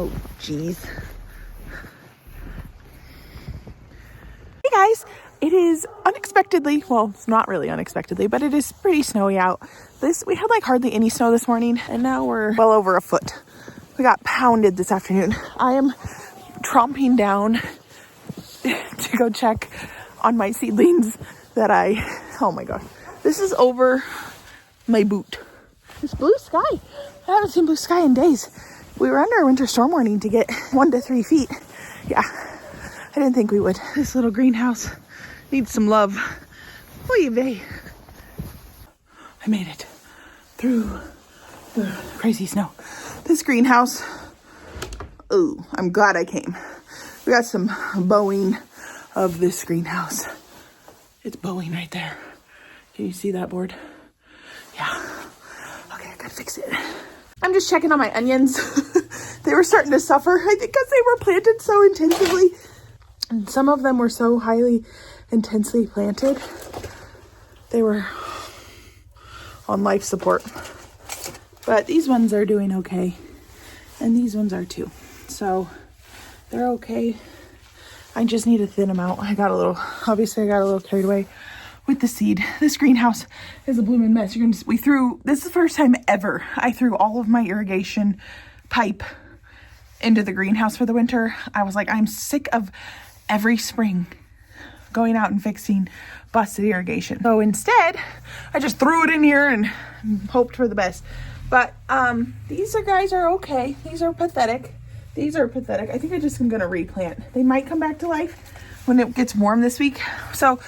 Oh, geez. Hey guys, it is unexpectedly, well, it's not really unexpectedly, but it is pretty snowy out. We had like hardly any snow this morning, and now we're well over a foot. We got pounded this afternoon. I am tromping down to go check on my seedlings that oh my gosh, this is over my boot. It's blue sky. I haven't seen blue sky in days. We were under a winter storm warning to get 1 to 3 feet. Yeah, I didn't think we would. This little greenhouse needs some love. Oy vey. I made it through the crazy snow. This greenhouse, oh, I'm glad I came. We got some bowing of this greenhouse. It's bowing right there. Can you see that board? Yeah. Okay, I gotta fix it. I'm just checking on my onions. They were starting to suffer, I think, because they were planted so intensively. And some of them were so highly intensely planted, they were on life support. But these ones are doing okay. And these ones are too. So they're okay. I just need to thin them out. Obviously I got a little carried away with the seed. This greenhouse is a blooming mess. This is the first time ever I threw all of my irrigation pipe into the greenhouse for the winter. I was like, I'm sick of every spring going out and fixing busted irrigation. So instead, I just threw it in here and hoped for the best. But these guys are okay. These are pathetic. I think I just am going to replant. They might come back to life when it gets warm this week. So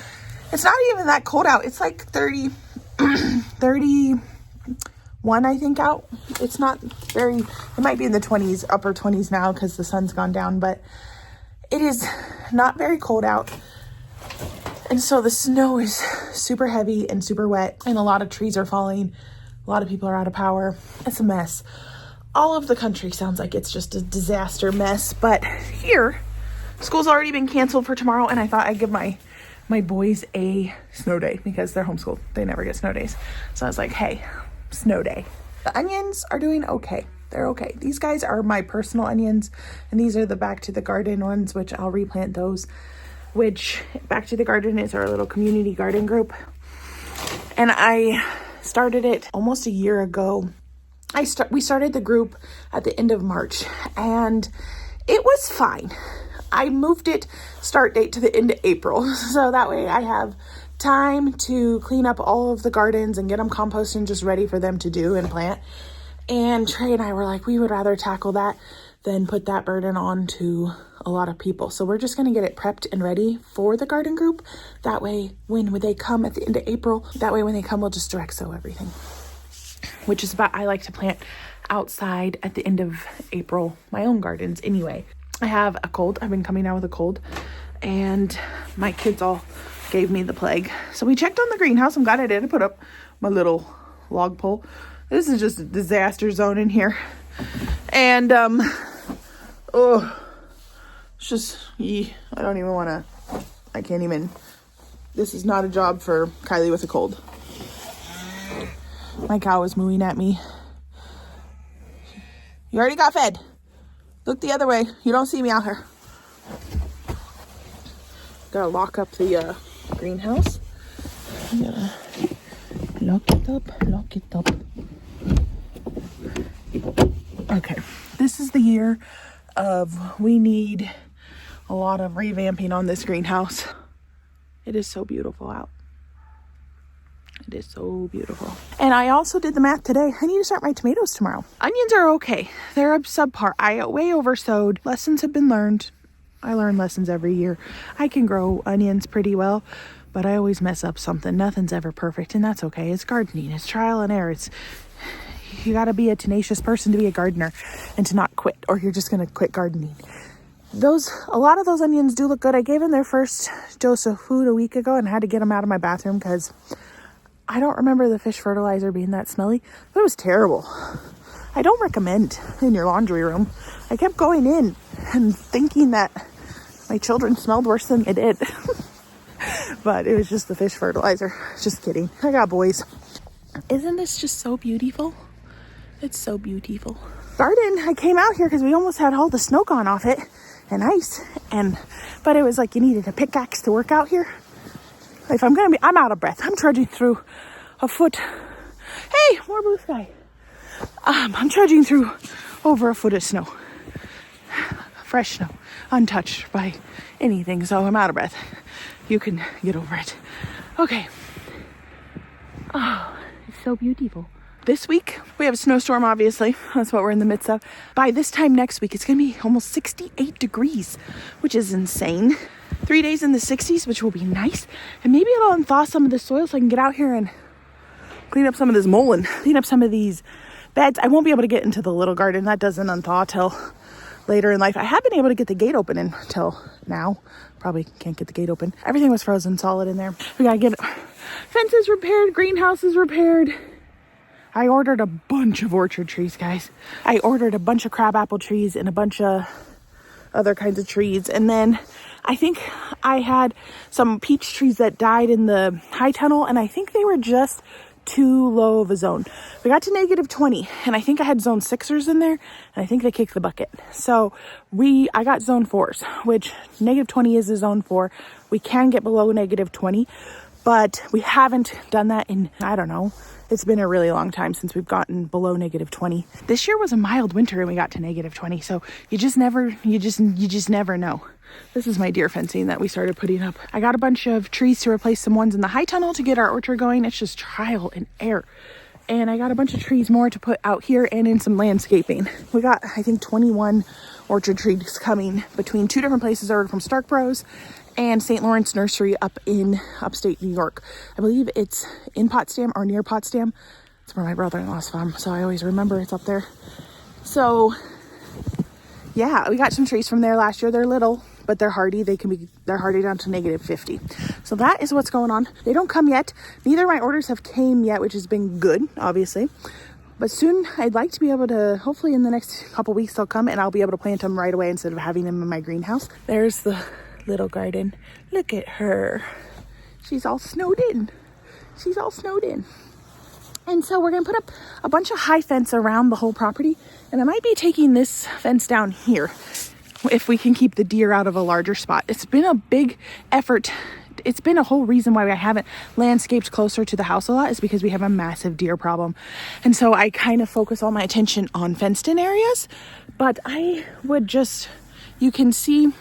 it's not even that cold out. It's like 31, I think, out. It's not it might be in the 20s, upper 20s now because the sun's gone down, but it is not very cold out. And so the snow is super heavy and super wet, and a lot of trees are falling. A lot of people are out of power. It's a mess. All of the country sounds like it's just a disaster mess, but here, school's already been canceled for tomorrow, and I thought I'd give my boys a snow day because they're homeschooled. They never get snow days. So I was like, hey, snow day. The onions are doing okay. They're okay. These guys are my personal onions, and these are the Back to the Garden ones, which I'll replant those, which Back to the Garden is our little community garden group. And I started it almost a year ago. We started the group at the end of March, and it was fine. I moved it start date to the end of April, so that way I have time to clean up all of the gardens and get them composted and just ready for them to do and plant. And Trey and I were like, we would rather tackle that than put that burden on to a lot of people. So we're just going to get it prepped and ready for the garden group. That way, when they come at the end of April, when they come, we'll just direct sow everything. Which is I like to plant outside at the end of April, my own gardens anyway. I have a cold. I've been coming down with a cold, and my kids all gave me the plague. So we checked on the greenhouse. I'm glad I did. I put up my little log pole. This is just a disaster zone in here. And, it's just, I don't even want to, I can't even, this is not a job for Kylie with a cold. My cow is mooing at me. You already got fed. Look the other way. You don't see me out here. Gotta lock up the greenhouse. I'm gonna lock it up. Okay, this is the year of we need a lot of revamping on this greenhouse. It is so beautiful out. It is so beautiful. And I also did the math today. I need to start my tomatoes tomorrow. Onions are okay. They're subpar. I way oversowed. Lessons have been learned. I learn lessons every year. I can grow onions pretty well, but I always mess up something. Nothing's ever perfect, and that's okay. It's gardening. It's trial and error. You got to be a tenacious person to be a gardener and to not quit, or you're just going to quit gardening. A lot of those onions do look good. I gave them their first dose of food a week ago and I had to get them out of my bathroom because I don't remember the fish fertilizer being that smelly, but it was terrible. I don't recommend in your laundry room. I kept going in and thinking that my children smelled worse than they did. But it was just the fish fertilizer. Just kidding. I got boys. Isn't this just so beautiful? It's so beautiful. garden, I came out here because we almost had all the snow gone off it and ice. But it was like you needed a pickaxe to work out here. If I'm out of breath. I'm trudging through a foot. Hey, more blue sky. I'm trudging through over a foot of snow. Fresh snow, untouched by anything. So I'm out of breath. You can get over it. Okay. Oh, it's so beautiful. This week, we have a snowstorm, obviously. That's what we're in the midst of. By this time next week, it's going to be almost 68 degrees, which is insane. 3 days in the 60s, which will be nice. And maybe it'll unthaw some of the soil so I can get out here and clean up some of this mold and clean up some of these beds. I won't be able to get into the little garden. That doesn't unthaw till later in life. I have been able to get the gate open until now. Probably can't get the gate open. Everything was frozen solid in there. We got to get fences repaired, greenhouses repaired. I ordered a bunch of orchard trees, guys. I ordered a bunch of crabapple trees and a bunch of other kinds of trees. And then I think I had some peach trees that died in the high tunnel, and I think they were just too low of a zone. We got to -20, and I think I had zone 6ers in there, and I think they kicked the bucket. So I got zone 4s, which -20 is a zone 4. We can get below -20, but we haven't done that in, I don't know, it's been a really long time since we've gotten below -20. This year was a mild winter and we got to -20. So you just never know. This is my deer fencing that we started putting up. I got a bunch of trees to replace some ones in the high tunnel to get our orchard going. It's just trial and error. And I got a bunch of trees more to put out here and in some landscaping. We got, I think, 21 orchard trees coming between 2 different places. I ordered from Stark Bros and St. Lawrence Nursery up in upstate New York. I believe it's in Potsdam or near Potsdam. It's where my brother-in-law's from, so I always remember it's up there. So yeah, we got some trees from there last year. They're little, but they're hardy. They're hardy down to -50. So that is what's going on. They don't come yet. Neither of my orders have came yet, which has been good, obviously. But soon I'd like to be able to, hopefully in the next couple weeks they'll come and I'll be able to plant them right away instead of having them in my greenhouse. There's the little garden. Look at her. She's all snowed in. She's all snowed in. And so we're going to put up a bunch of high fence around the whole property. And I might be taking this fence down here if we can keep the deer out of a larger spot. It's been a big effort. It's been a whole reason why I haven't landscaped closer to the house a lot is because we have a massive deer problem. And so I kind of focus all my attention on fenced in areas. But I would just, you can see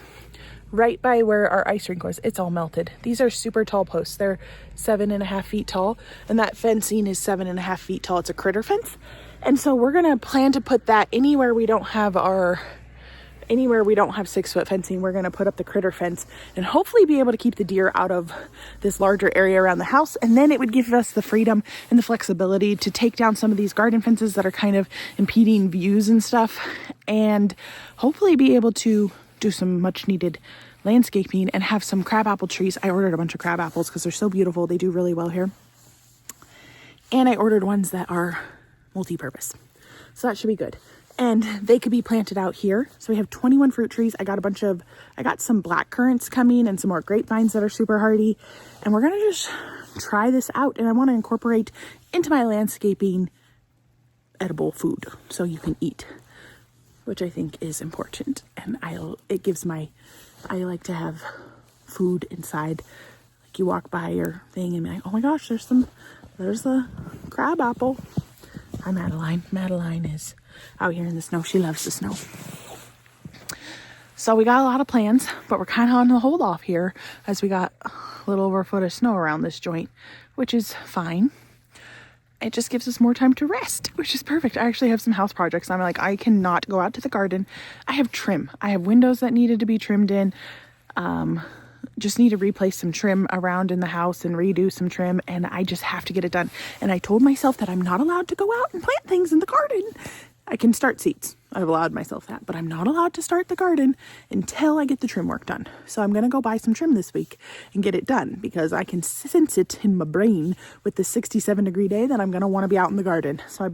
right by where our ice rink was, it's all melted. These are super tall posts. They're 7.5 feet tall, and that fencing is 7.5 feet tall. It's a critter fence. And so we're gonna plan to put that anywhere we don't have 6-foot fencing. We're gonna put up the critter fence and hopefully be able to keep the deer out of this larger area around the house. And then it would give us the freedom and the flexibility to take down some of these garden fences that are kind of impeding views and stuff, and hopefully be able to do some much needed landscaping and have some crabapple trees. I ordered a bunch of crab apples because they're so beautiful. They do really well here. And I ordered ones that are multi-purpose. So that should be good. And they could be planted out here. So we have 21 fruit trees. I got some black currants coming and some more grapevines that are super hardy. And we're going to just try this out. And I want to incorporate into my landscaping edible food so you can eat, which I think is important. And I like to have food inside. Like you walk by your thing and be like, oh my gosh, there's the crab apple. Hi, Madeline. Madeline is out here in the snow. She loves the snow. So we got a lot of plans, but we're kind of on the hold off here as we got a little over a foot of snow around this joint, which is fine. It just gives us more time to rest, which is perfect. I actually have some house projects. I'm like, I cannot go out to the garden. I have trim. I have windows that needed to be trimmed in. Just need to replace some trim around in the house and redo some trim. And I just have to get it done. And I told myself that I'm not allowed to go out and plant things in the garden. I can start seeds. I've allowed myself that, but I'm not allowed to start the garden until I get the trim work done. So I'm going to go buy some trim this week and get it done because I can sense it in my brain with the 67-degree day that I'm going to want to be out in the garden. So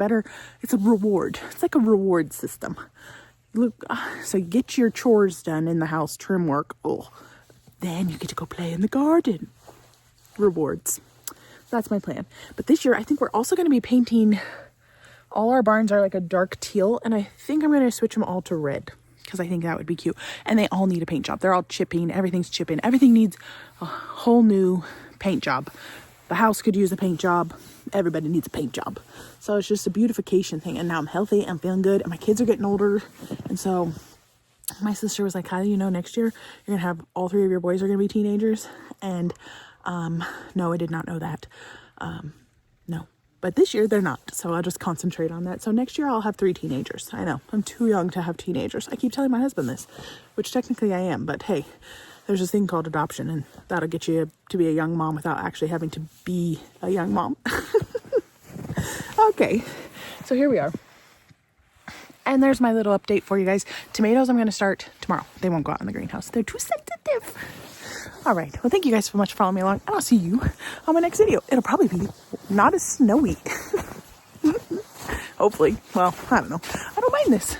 it's a reward. It's like a reward system. Look, so you get your chores done in the house, trim work. Oh, then you get to go play in the garden. Rewards. That's my plan. But this year, I think we're also going to be painting all our barns are like a dark teal, and I think I'm going to switch them all to red because I think that would be cute. And they all need a paint job. They're all chipping. Everything's chipping. Everything needs a whole new paint job. The house could use a paint job. Everybody needs a paint job. So it's just a beautification thing. And now I'm healthy. I'm feeling good. And my kids are getting older. And so my sister was like, Kylie, you know, next year you're going to have all 3 of your boys are going to be teenagers. And no, I did not know that. No. But this year they're not. So I'll just concentrate on that. So next year I'll have 3 teenagers. I know. I'm too young to have teenagers. I keep telling my husband this, which technically I am. But hey, there's this thing called adoption, and that'll get you to be a young mom without actually having to be a young mom. Okay, so here we are. And there's my little update for you guys. Tomatoes I'm going to start tomorrow. They won't go out in the greenhouse. They're too sensitive. All right. Well, thank you guys so much for following me along. And I'll see you on my next video. It'll probably be not as snowy. Hopefully. Well, I don't know. I don't mind this.